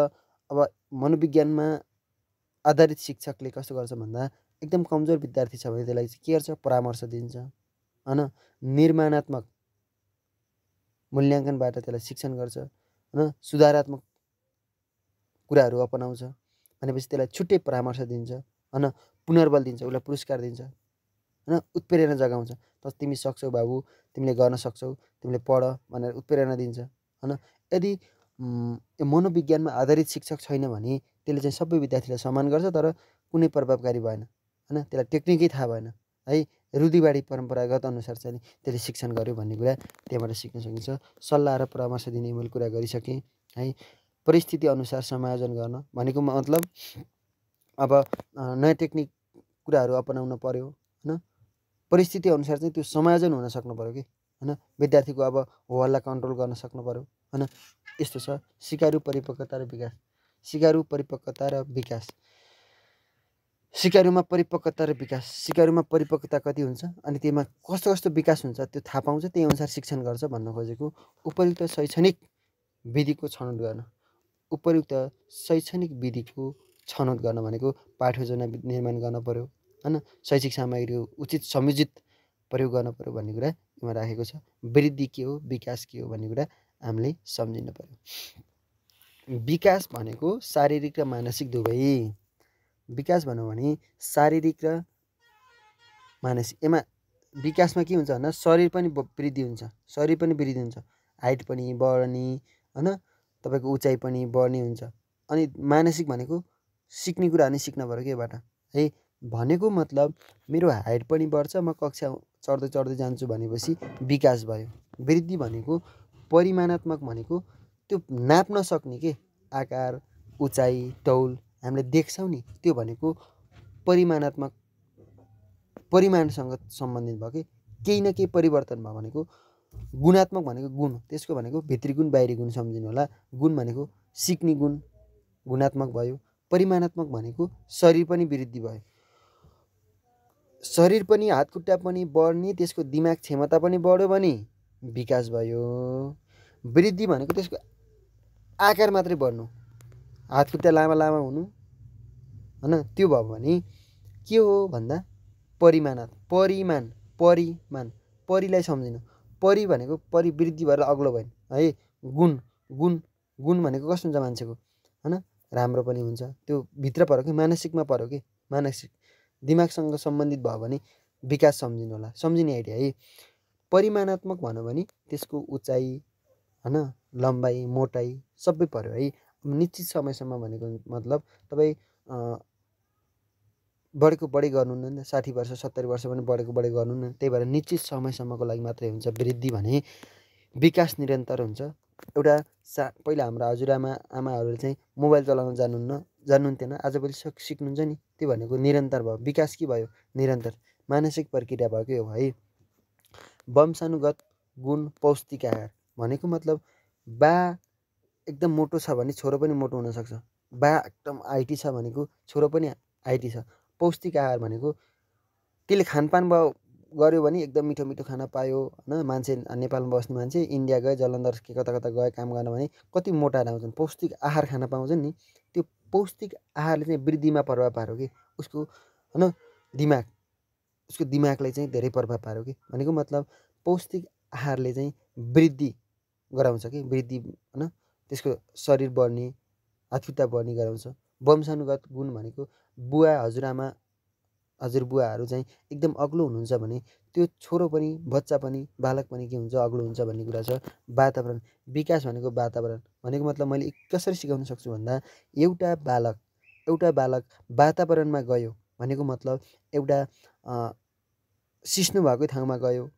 अब मनोविज्ञानमा आधारित शिक्षकले कस्तो गर्छ भन्दा एकदम कमजोर विद्यार्थी छ भने त्यसलाई के गर्छ, परामर्श दिन्छ हैन, निर्माणात्मक मूल्याङ्कनबाट त्यसलाई शिक्षण गर्छ हैन, सुधारात्मक कुराहरू अपनाउँछ भनेपछि त्यसलाई छुट्टै परामर्श दिन्छ हैन, पुनर्बल दिन्छ, उसलाई पुरस्कार दिन्छ हैन, उत्प्रेरणा जगाउँछ। त तिमी सक्छौ बाबु, तिमीले गर्न सक्छौ, तिमीले पढ भनेर उत्प्रेरणा दिन्छ हैन। यदि मनोविज्ञानमा आधारित शिक्षक छैन भने त्यसले चाहिँ सबै विद्यार्थीलाई सम्मान गर्छ, तर कुनै प्रभावकारी भएन हैन, त्यसलाई टेक्निकै थाहा भएन है। रूढिवादी परम्परागत अनुसार चाहिँ त्यसले शिक्षण गर्यो भन्ने कुरा त्यहाँबाट सिक्न सकिन्छ। सल्लाह र परामर्श दिने मैले कुरा गरिसकेँ है। परिस्थिति अनुसार समायोजन गर्न भनेको मतलब अब नयाँ टेक्निक कुराहरू अपनाउन पर्यो हैन, परिस्थिति अनुसार चाहिँ त्यो समायोजन हुन सक्नु पर्यो कि हैन। विद्यार्थीको अब हो हल्ला कन्ट्रोल गर्न सक्नु पर्यो हैन। यस्तो छ सिकारु परिपक्वता र विकास। सिकारु परिपक्वता र विकास। सिकारुमा परिपक्वता र विकास। सिकारुमा परिपक्वता कति हुन्छ अनि त्यसमा कस्तो कस्तो विकास हुन्छ त्यो थाहा पाउँछ, त्यही अनुसार शिक्षण गर्छ भन्न खोजेको। उपयुक्त शैक्षणिक विधिको छनौट गर्न। उपयुक्त शैक्षणिक विधिको छनौट गर्न भनेको पाठ्योजना निर्माण गर्न पर्यो हैन। शैक्षिक सामग्रीको उचित समुचित प्रयोग गर्न पर्यो भन्ने कुरा यसमा राखेको छ। वृद्धि के हो, विकास के हो भन्ने कुरा हामीले सम्झिनु पर्यो। विकास भनेको शारीरिक र मानसिक दुवै। विकास भनौँ भने शारीरिक र मानसिक। यसमा विकासमा के हुन्छ भन्दा शरीर पनि वृद्धि हुन्छ, शरीर पनि वृद्धि हुन्छ, हाइट पनि बढ्ने हैन, तपाईँको उचाइ पनि बढ्ने हुन्छ। अनि मानसिक भनेको सिक्ने कुराहरू नि सिक्न पर्यो केबाट है। भनेको मतलब मेरो हाइट पनि बढ्छ, म कक्षा चढ्दै चढ्दै जान्छु भनेपछि विकास भयो। वृद्धि भनेको परिमाणात्मक भनेको त्यो नाप्न सक्ने के आकार, उचाइ, तौल हामीले देख्छौँ नि त्यो भनेको परिमाणात्मक, परिमाणसँग सम्बन्धित भयो कि केही न केही परिवर्तन भयो भनेको। गुणात्मक भनेको गुण, त्यसको भनेको भित्री गुण बाहिरी गुण सम्झिनु होला। गुण भनेको सिक्ने गुण गुणात्मक भयो। परिमाणात्मक भनेको शरीर पनि वृद्धि भयो, शरीर पनि हातखुट्टा पनि बढ्ने, त्यसको दिमाग क्षमता पनि बढ्यो भने विकास भयो। वृद्धि भनेको त्यसको आकार मात्रै बढ्नु, हातखुट्टा लामा लामा हुनु हैन, त्यो भयो भने के हो भन्दा परिलाई सम्झिनु। परि भनेको परिवृद्धि भएर अग्लो भयो है। गुण गुण गुण भनेको कस्तो हुन्छ मान्छेको हैन, राम्रो पनि हुन्छ, त्यो भित्र पर्यो कि मानसिकमा पर्यो कि मानसिक दिमागसँग सम्बन्धित भयो भने विकास सम्झिनु होला, सम्झिने आइडिया है। परिमाणात्मक भन्यो भने त्यसको उचाइ हैन, लम्बाइ, मोटाइ सबै पर्यो है। निश्चित समयसम्म भनेको मतलब तपाईँ बढेको बढी गर्नुहुन्न, 60 वर्ष 70 वर्ष पनि बढेको बढी गर्नुहुन्न, त्यही भएर निश्चित समयसम्मको लागि मात्रै हुन्छ वृद्धि भने। विकास निरन्तर हुन्छ। एउटा पहिला हाम्रो आमाहरूले चाहिँ मोबाइल चलाउन जान्नुहुन्थेन, आजभोलि सिक्नुहुन्छ नि, त्यो भनेको निरन्तर भयो। विकास के भयो, निरन्तर मानसिक प्रक्रिया भयो के हो है। वंशानुगत गुण पौष्टिक आहार भनेको मतलब बा एकदम मोटो छ भने छोरो पनि मोटो हुनसक्छ, बा एकदम आइटी छ भनेको छोरो पनि आइटी छ। पौष्टिक आहार भनेको त्यसले खानपान गऱ्यो भने एकदम मिठो मिठो खाना पायो हैन। मान्छे नेपालमा बस्ने मान्छे इन्डिया गए, जलन्धर के कता कता गए काम गर्न भने कति मोटाएर आउँछन्, पौष्टिक आहार खान पाउँछन् नि। त्यो पौष्टिक आहारले चाहिँ वृद्धिमा प्रभाव पार्यो कि उसको हैन, दिमाग, उसको दिमागलाई चाहिँ धेरै प्रभाव पार्यो कि भनेको मतलब पौष्टिक आहारले चाहिँ वृद्धि गराउँछ कि वृद्धि हैन, त्यसको शरीर बढ्ने, हातखुट्टा बढ्ने गराउँछ। वंशानुगत गुण भनेको बुवा हजुरआमा हजुरबुवाहरू चाहिँ एकदम अग्लो हुनुहुन्छ भने त्यो छोरो पनि बच्चा पनि बालक पनि के हुन्छ, अग्लो हुन्छ भन्ने कुरा छ। वातावरण विकास भनेको वातावरण भनेको मतलब मैले कसरी सिकाउन सक्छु भन्दा एउटा बालक वातावरणमा गयो भनेको मतलब एउटा सिस्नु भएको ठाउँमा गयो,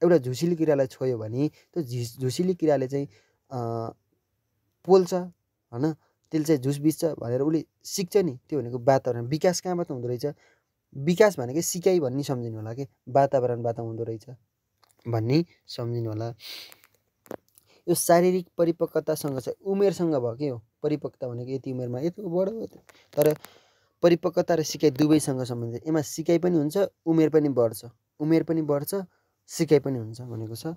एउटा झुसिली किरालाई छोयो भने त्यो झुसिली किराले चाहिँ पोल्छ हैन, त्यसले चाहिँ झुस बिच्छ भनेर उसले सिक्छ नि, त्यो भनेको वातावरण। विकास कहाँबाट हुँदो रहेछ, विकास भनेको सिकाइ भन्ने सम्झिनु होला कि वातावरणबाट हुँदो रहेछ भन्ने सम्झिनु होला। यो शारीरिक परिपक्वतासँग चाहिँ उमेरसँग भयो के हो। परिपक्वता भनेको यति उमेरमा यतिको बढो, तर परिपक्वता र सिकाइ दुवैसँग सम्बन्धित। यसमा सिकाइ पनि हुन्छ, उमेर पनि बढ्छ, उमेर पनि बढ्छ, सिकाइ पनि हुन्छ भनेको छ।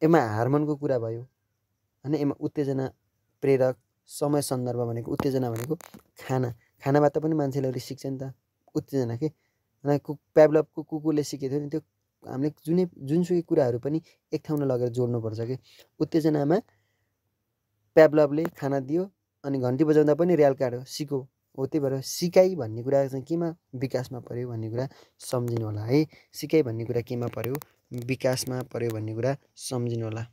यसमा हार्मोनको कुरा भयो हैन। यसमा उत्तेजना प्रेरक समय सन्दर्भ भनेको उत्तेजना भनेको खानाबाट पनि मान्छेले सिक्छ नि त उत्तेजना के। प्याभलभको कुकुरले सिकेको थियो नि, त्यो हामीले जुनसुकै कुराहरू पनि एक ठाउँमा लगेर जोड्नुपर्छ कि। उत्तेजनामा प्याभलभले खाना दियो अनि घन्टी बजाउँदा पनि र्याल काट्यो, सिक्यो हो। त्यही भएर सिकाइ भन्ने कुरा चाहिँ केमा विकासमा पर्यो भन्ने कुरा सम्झिनु होला है। सिकाइ भन्ने कुरा केमा पर्यो, विकासमा पर्यो भन्ने कुरा सम्झिनु होला।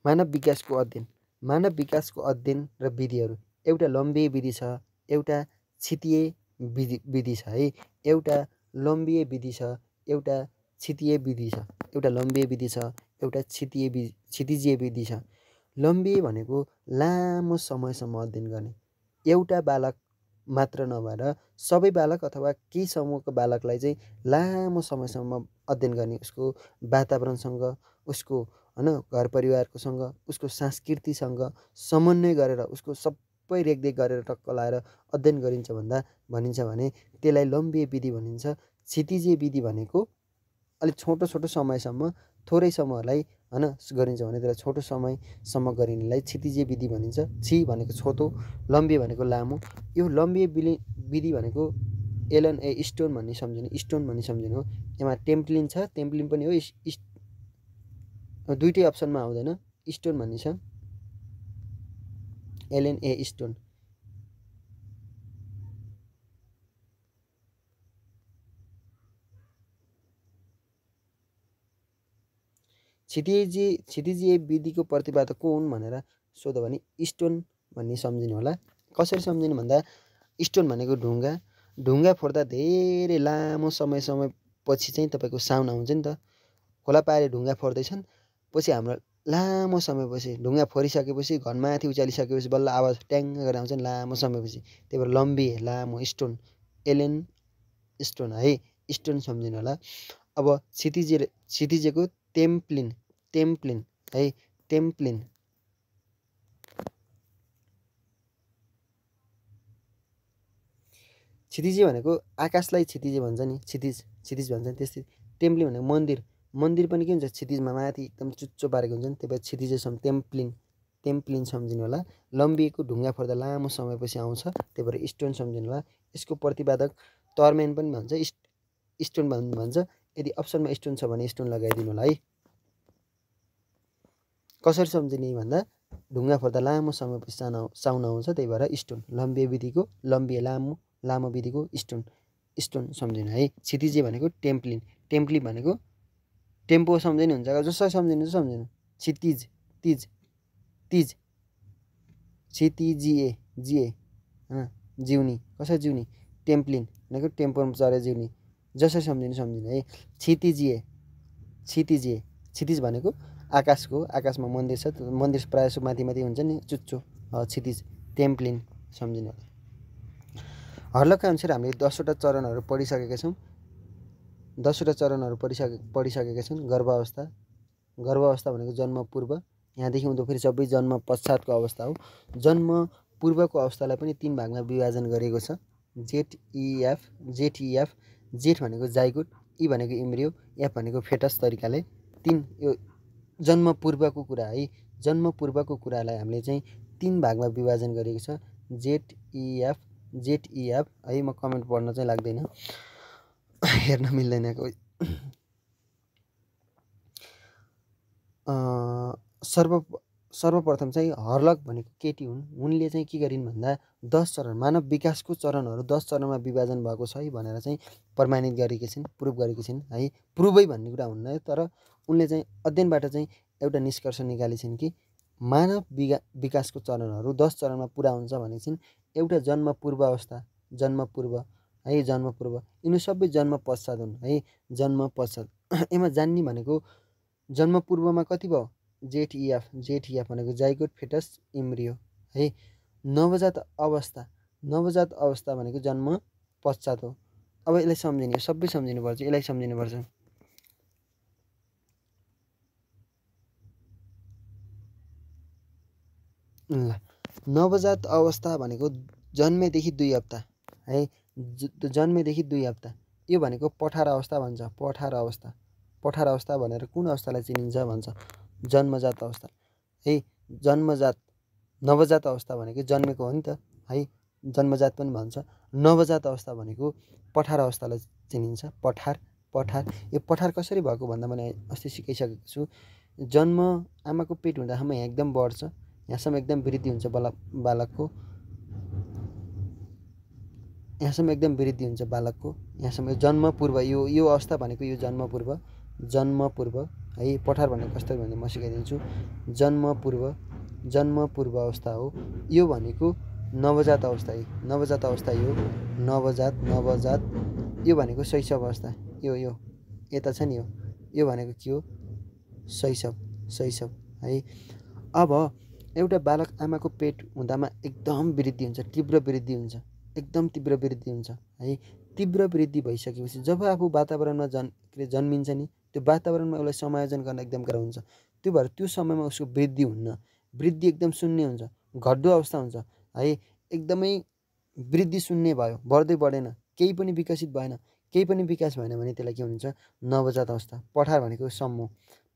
मानव विकासको अध्ययन। मानव विकासको अध्ययन र विधिहरू। एउटा लम्बिए विधि छ, एउटा क्षितिय विधि छ है। एउटा लम्बिए विधि छ, एउटा क्षितिय विधि छ। एउटा लम्बिए विधि छ, एउटा क्षितिजीय विधि छ। लम्बिए भनेको लामो समयसम्म अध्ययन गर्ने। एउटा बालक मात्र नभएर सबै बालक अथवा केही समूहको बालकलाई चाहिँ लामो समयसम्म अध्ययन गर्ने, उसको वातावरणसँग, उसको होइन घर परिवारकोसँग, उसको संस्कृतिसँग समन्वय गरेर उसको सबै रेखदेख गरेर टक्क लाएर अध्ययन गरिन्छ भनिन्छ भने त्यसलाई लम्बिए विधि भनिन्छ। क्षितिजीय विधि भनेको अलिक छोटो छोटो समयसम्म थोरै समूहलाई होइन गरिन्छ भने त्यसलाई छोटो समयसम्म गरिनेलाई क्षितिजीय विधि भनिन्छ। छि भनेको छोटो, लम्बिए भनेको लामो। यो लम्बिए विधि भनेको एलन ए स्टोन भन्ने सम्झिनु हो। यसमा टेम्प्लिन छ, टेम्प्लिन पनि हो, दुइटै अप्सनमा आउँदैन, स्टोन भन्ने छ, एलन ए स्टोन। क्षितिजीय विधिको प्रतिपादक को हुन् भनेर सोध्यो भने स्टोन भन्ने सम्झिनु होला। कसरी सम्झिनु भन्दा स्टोन भनेको ढुङ्गा फोड्दा धेरै लामो समयपछि चाहिँ तपाईँको साउन्ड आउँछ नि त। खोला पारे ढुङ्गा फोड्दैछन्, पछि हाम्रो लामो समयपछि ढुङ्गा फोरिसकेपछि घनमाथि उचालिसकेपछि बल्ल आवाज ट्याङ गरेर आउँछ नि लामो समयपछि। त्यही भएर लम्बिए लामो स्टोन, एलेन स्टोन है, स्टोन सम्झिनु होला। अब क्षितिजीको टेम्प्लिन है, टेम्प्लिन। क्षितिज भनेको आकाशलाई क्षितिज भन्छ नि, क्षितिज भन्छ नि। त्यस्तै टेम्प्लिन भनेको मन्दिर पनि के हुन्छ क्षितिजमा माथि एकदम चुच्चो पारेको हुन्छ नि, त्यही भएर क्षितिज टेम्प्लिन सम्झिनु होला। लम्बिएको ढुङ्गा फोर्दा लामो समयपछि आउँछ, त्यही भएर स्टोन सम्झिनु होला। यसको प्रतिपादक टर्मेन पनि भन्छ, स्टोन भन्छ। यदि अप्सनमा स्टोन छ भने स्टोन लगाइदिनु होला है। कसरी सम्झिने भन्दा ढुङ्गा फोर्दा लामो समयपछि साउन्ड आउँछ, त्यही भएर स्टोन। लम्बिए लामो विधिको स्टोन सम्झिनु है। क्षितिज भनेको टेम्प्लिन भनेको टेम्पो सम्झिनु हुन्छ, जसरी सम्झिनु सम्झिनु। क्षितिजिए जिउनी, कसरी जिउनी, टेम्प्लिन भनेको टेम्पोमा चढे जिउनी, जसरी सम्झिनु है। क्षितिज भनेको आकाशमा मन्दिर छ, मन्दिर प्रायः माथि हुन्छ नि चुच्चो, क्षितिज। टेम्प्लिन सम्झिनु होला। हर्लकका अनुसार हामीले 10वटा चरणहरू पढिसकेका छौँ। 10वटा चरणहरू पढिसकेका छौँ। गर्भावस्था भनेको जन्म पूर्व, यहाँदेखि उँधो फेरि सबै जन्म पश्चातको अवस्था हो। जन्म पूर्वको अवस्थालाई पनि 3 भागमा विभाजन गरेको छ, जेट इएफ। जेट भनेको जाइगोट, ई भनेको इम्ब्रियो, एफ भनेको फेटस तरिकाले। 3 यो जन्म पूर्वको कुरा है। जन्म पूर्वको कुरालाई हामीले चाहिँ 3 भागमा विभाजन गरेको छ, जेट इएफ है। म कमेन्ट पढ्न चाहिँ लाग्दैन, हेर्न मिल्दैन कोही। सर्वप्रथम चाहिँ हर्लक भनेको केटी हुन्। उनले चाहिँ के गरिन् भन्दा 10 चरण, मानव विकासको चरणहरू 10 चरणमा विभाजन भएको छ है भनेर चाहिँ प्रमाणित गरेकी छिन्, प्रुभ गरेकी छिन् है। प्रुभै भन्ने कुरा हुन्न, तर उनले चाहिँ अध्ययनबाट चाहिँ एउटा निष्कर्ष निकाली छिन् कि मानव विकासको चरणहरू 10 चरणमा पुरा हुन्छ भनेको छिन्। एउटा जन्म पूर्व अवस्था, जन्म पूर्व, यिनी सबै जन्म पश्चात हुन् है, जन्म पश्चात। यसमा जान्ने भनेको जन्म पूर्वमा कति भयो, जेट इएफ भनेको जाइगोट फेटस इम्ब्रियो है। नवजात अवस्था भनेको जन्म पश्चात हो। अब यसलाई सम्झिने, सबै सम्झिनुपर्छ, यसलाई सम्झिनुपर्छ। ल, नवजात अवस्था भनेको जन्मेदेखि 2 हप्ता है, जन्मेदेखि 2 हप्ता। यो भनेको पठार अवस्था भन्छ, पठार अवस्था भनेर कुन अवस्थालाई चिनिन्छ भन्छ, जन्मजात अवस्था है। नवजात अवस्था भनेको जन्मेको हो नि त है, जन्मजात पनि भन्छ। नवजात अवस्था भनेको पठार अवस्थालाई चिनिन्छ, पठार। यो पठार कसरी भएको भन्दा मैले अस्ति सिकाइसकेको छु। जन्म आमाको पेट हुँदासम्म यहाँ एकदम बढ्छ, यहाँसम्म एकदम वृद्धि हुन्छ बालकको, यहाँसम्म एकदम वृद्धि हुन्छ बालकको, यहाँसम्म जन्म पूर्व। यो अवस्था भनेको यो जन्म पूर्व है। पठार भनेको कस्तो भने म सिकाइदिन्छु। जन्म पूर्व अवस्था हो। यो भनेको नवजात अवस्था है, नवजात अवस्था यो नवजात। यो भनेको शैशव अवस्था, यो यता छ नि, यो भनेको के हो, शैशव है। अब एउटा बालक आमाको पेट हुँदामा एकदम वृद्धि हुन्छ, तीव्र वृद्धि हुन्छ एकदम तीव्र वृद्धि हुन्छ है। तीव्र वृद्धि भइसकेपछि जब आफू वातावरणमा जन्मिन्छ नि, त्यो वातावरणमा उसलाई समायोजन गर्न एकदम गाह्रो हुन्छ। त्यो भएर त्यो समयमा उसको वृद्धि हुन्न, वृद्धि एकदम शून्य हुन्छ, घट्दो अवस्था हुन्छ है। एकदमै वृद्धि शून्य भयो, बढ्दै बढेन, केही पनि विकसित भएन, केही पनि विकास भएन भने त्यसलाई के भनिन्छ? नवजात अवस्था। पठार भनेको समूह,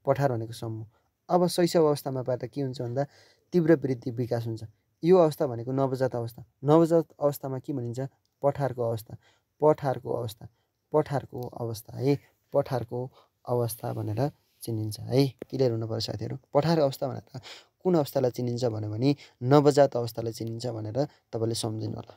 पठार भनेको समूह। अब शैशव अवस्थामा पाएर के हुन्छ भन्दा तीव्र वृद्धि विकास हुन्छ। यो अवस्था भनेको नवजात अवस्था। नवजात अवस्थामा के भनिन्छ? पठारको अवस्था, पठारको अवस्था, पठारको अवस्था है, पठारको अवस्था भनेर चिनिन्छ है। क्लियर हुनुपर्छ साथीहरू। पठार अवस्था भनेर कुन अवस्थालाई चिनिन्छ भन्यो भने नवजात अवस्थालाई चिनिन्छ भनेर तपाईँले सम्झिनु होला।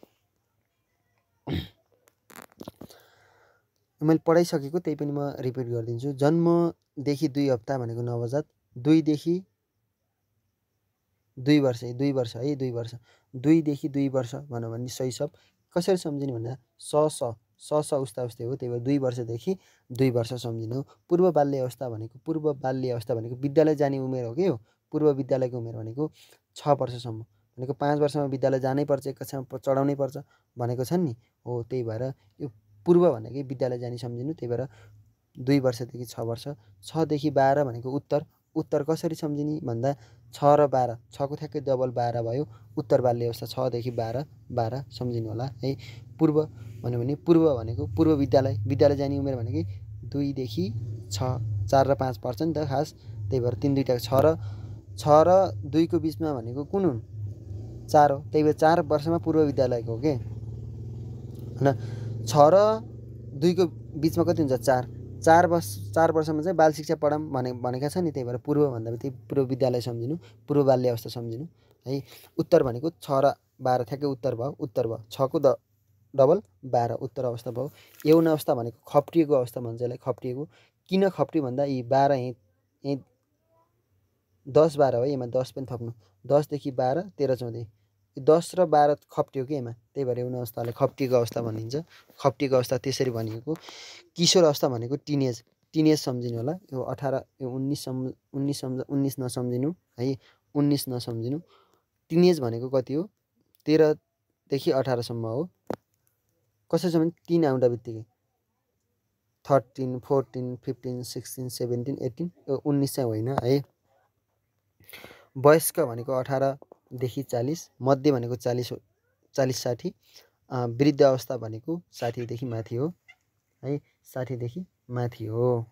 मैले पढाइसकेको, त्यही पनि म रिपिट गरिदिन्छु। जन्मदेखि 2 हप्ता भनेको नवजात, 2 देखि 2 वर्ष है, 2 वर्ष है, 2 वर्ष, 2 देखि 2 वर्ष भन्यो भने शैशव। कसरी सम्झिने भन्दा स उस्ता उस्तै हो, त्यही भएर 2 वर्षदेखि 2 वर्ष सम्झिनु। पूर्व बाल्य अवस्था भनेको विद्यालय जाने उमेर हो कि हो। पूर्व विद्यालयको उमेर भनेको 6 वर्षसम्म, भनेको 5 वर्षमा विद्यालय जानै पर्छ, एक कक्षामा चढाउनै पर्छ भनेको छन् नि हो। त्यही भएर यो पूर्व भनेकै विद्यालय जाने सम्झिनु। त्यही भएर 2 वर्षदेखि 6 वर्ष। 6 देखि 12 भनेको उत्तर। उत्तर कसरी सम्झिने भन्दा 6 र 12, 6 को ठ्याक्कै डबल 12 भयो। उत्तर बाल्य अवस्था 6 देखि 12 सम्झिनु होला है। पूर्व भन्यो भने पूर्व भनेको पूर्व विद्यालय, विद्यालय जाने उमेर भनेकै 2 देखि 6, 4 र 5 पर्छ नि त खास। त्यही भएर 3 2 6 र 2 को बिचमा भनेको कुन हुन्? 4 हो। त्यही भएर 4 वर्षमा पूर्व विद्यालयको हो के होइन। 6 र 2 को बिचमा कति हुन्छ? 4। 4 वर्षमा चाहिँ बाल शिक्षा पढाउँ भनेका छन् नि। त्यही भएर पूर्व भन्दा त्यही पूर्व विद्यालय सम्झिनु, पूर्व बाल्य अवस्था सम्झिनु है। उत्तर भनेको 6 र 12 ठ्याक्कै उत्तर भयो, उत्तर भयो। 6 को डबल 12 उत्तर अवस्था भयो। यौन अवस्था भनेको खप्टिएको अवस्था भन्छ यसलाई, खप्टिएको। किन खप्टियो भन्दा यी 12 यहीँ 10 12 हो, यसमा 10 पनि थप्नु, 10 देखि 12 13 14, 10 र 12 खप्टियो कि यसमा। त्यही भएर यौन अवस्थालाई खप्टिएको अवस्था भनिन्छ। खप्टिएको अवस्था त्यसरी भनिएको। किशोर अवस्था भनेको टिनेज, टिनेज सम्झिनु होला। यो 18 यो 19 नसम्झिनु है, 19 नसम्झिनु। टिनेज भनेको कति हो? 13 देखि 18 सम्म हो। कसरी सम्झिनु? 3 आउँदा बित्तिकै 13 14 15 16 17 18, यो 19 चाहिँ होइन है। वयस्क भनेको 18 देखि 40, मध्य भनेको 40 60, वृद्ध अवस्था भनेको 60 देखि माथि हो है, 60 देखि माथि हो।